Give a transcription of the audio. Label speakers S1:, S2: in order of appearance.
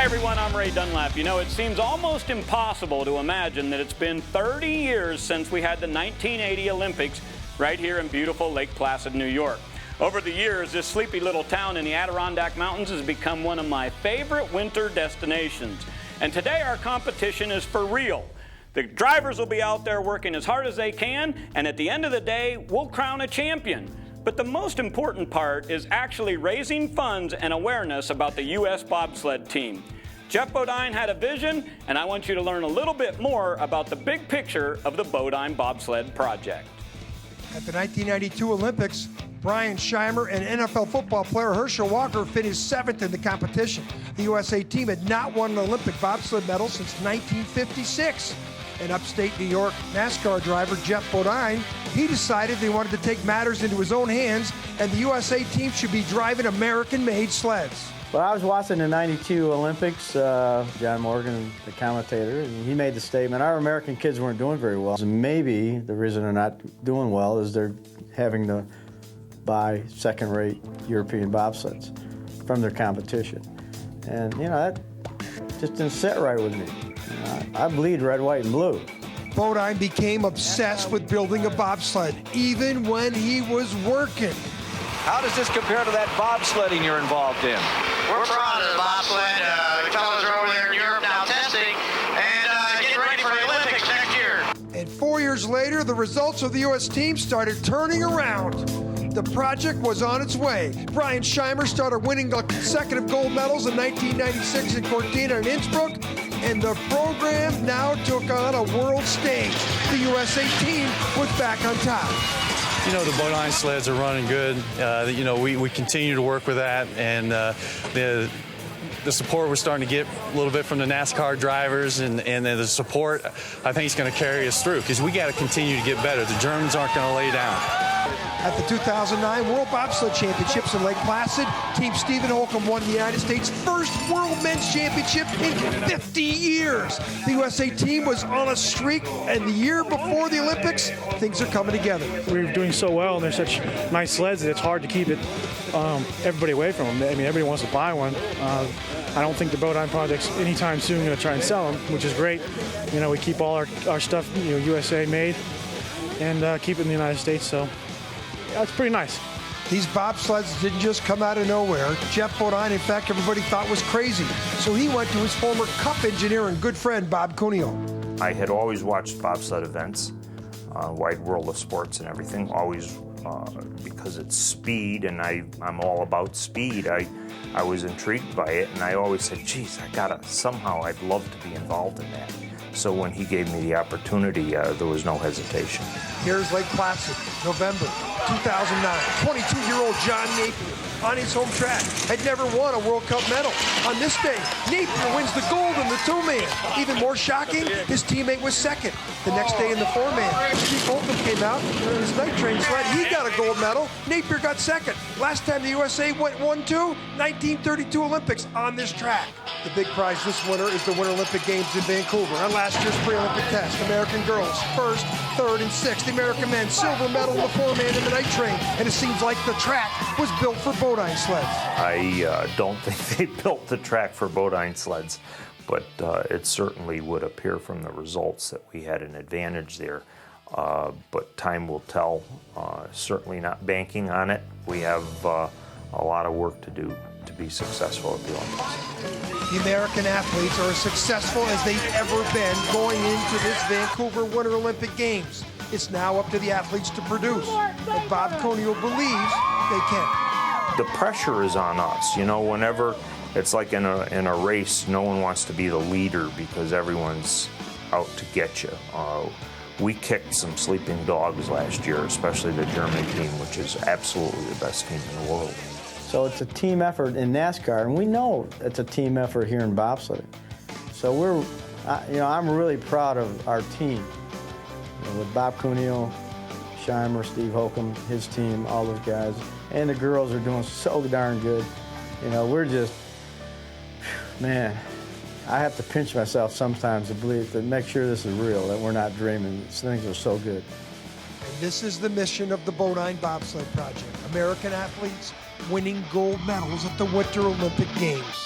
S1: Hi everyone, I'm Ray Dunlap. You know, it seems almost impossible to imagine that it's been 30 years since we had the 1980 Olympics right here in beautiful Lake Placid, New York. Over the years, this sleepy little town in the Adirondack Mountains has become one of my favorite winter destinations. And today our competition is for real. The drivers will be out there working as hard as they can, and at the end of the day, we'll crown a champion. But the most important part is actually raising funds and awareness about the US Bobsled team. Geoff Bodine had a vision, and I want you to learn a little bit more about the big picture of the Bo-Dyn Bobsled Project.
S2: At the 1992 Olympics, Brian Scheimer and NFL football player Herschel Walker finished 7th in the competition. The USA team had not won an Olympic bobsled medal since 1956. And upstate New York NASCAR driver Geoff Bodine, he decided they wanted to take matters into his own hands, and the USA team should be driving American-made sleds.
S3: Well, I was watching the '92 Olympics, John Morgan, the commentator, and he made the statement, our American kids weren't doing very well. So maybe the reason they're not doing well is they're having to buy second-rate European bobsleds from their competition. And, you know, that just didn't sit right with me. I bleed red, white, and blue.
S2: Bo-Dyn became obsessed with building a bobsled, even when he was working.
S4: How does this compare to that bobsledding you're involved in?
S5: We're proud of the bobsled. The fellas are over there in Europe now testing and getting ready for the Olympics next year.
S2: And 4 years later, the results of the U.S. team started turning around. The project was on its way. Brian Scheimer started winning consecutive gold medals in 1996 in Cortina and Innsbruck, and the program now took on a world stage. The USA team was back on top.
S6: You know, the Bo-Dyn sleds are running good. You know, we continue to work with that, and the support we're starting to get a little bit from the NASCAR drivers, and the support, I think, is going to carry us through, because we got to continue to get better. The Germans aren't going to lay down.
S2: At the 2009 World Bobsled Championships in Lake Placid, Team Stephen Holcomb won the United States' first World Men's Championship in 50 years. The USA team was on a streak, and the year before the Olympics, things are coming together.
S7: We're doing so well, and they're such nice sleds that it's hard to keep everybody away from them. I mean, everybody wants to buy one. I don't think the Bo-Dyn Project's anytime soon going to try and sell them, which is great. You know, we keep all our stuff, you know, USA made, and keep it in the United States, so that's pretty nice.
S2: These bobsleds didn't just come out of nowhere. Geoff Bodine, in fact, everybody thought was crazy. So he went to his former Cup engineer and good friend, Bob Cuneo.
S8: I had always watched bobsled events, Wide World of Sports and everything, always because it's speed, and I'm all about speed. I was intrigued by it, and I always said, geez, somehow I'd love to be involved in that. So when he gave me the opportunity, there was no hesitation.
S2: Here's Lake Placid, November 2009. 22-year-old John Napier on his home track had never won a World Cup medal. On this day, Napier wins the gold in the two-man. Even more shocking, his teammate was second. The next day in the four-man, Steve Holcomb came out in his night train sled. He got a gold medal. Napier got second. Last time the USA won 2, 1932 Olympics on this track. The big prize this winter is the Winter Olympic Games in Vancouver. On last year's pre-Olympic test, American girls first, third, and sixth. The American men silver medal in the four-man in the night train. And it seems like the track was built for Bo-Dyn sleds.
S8: I don't think they built the track for Bo-Dyn sleds, but it certainly would appear from the results that we had an advantage there. But time will tell. Certainly not banking on it. We have a lot of work to do to be successful at the Olympics.
S2: The American athletes are as successful as they've ever been going into this Vancouver Winter Olympic Games. It's now up to the athletes to produce, but Bob Cuneo believes they can.
S8: The pressure is on us. You know, whenever it's like in a race, no one wants to be the leader because everyone's out to get you. We kicked some sleeping dogs last year, especially the German team, which is absolutely the best team in the world.
S3: So it's a team effort in NASCAR, and we know it's a team effort here in bobsledding. So I'm really proud of our team. You know, with Bob Cuneo, Scheimer, Steve Holcomb, his team, all those guys, and the girls are doing so darn good. You know, we're just, man, I have to pinch myself sometimes to make sure this is real, that we're not dreaming. These things are so good.
S2: And this is the mission of the Bo-Dyn Bobsled Project. American athletes winning gold medals at the Winter Olympic Games.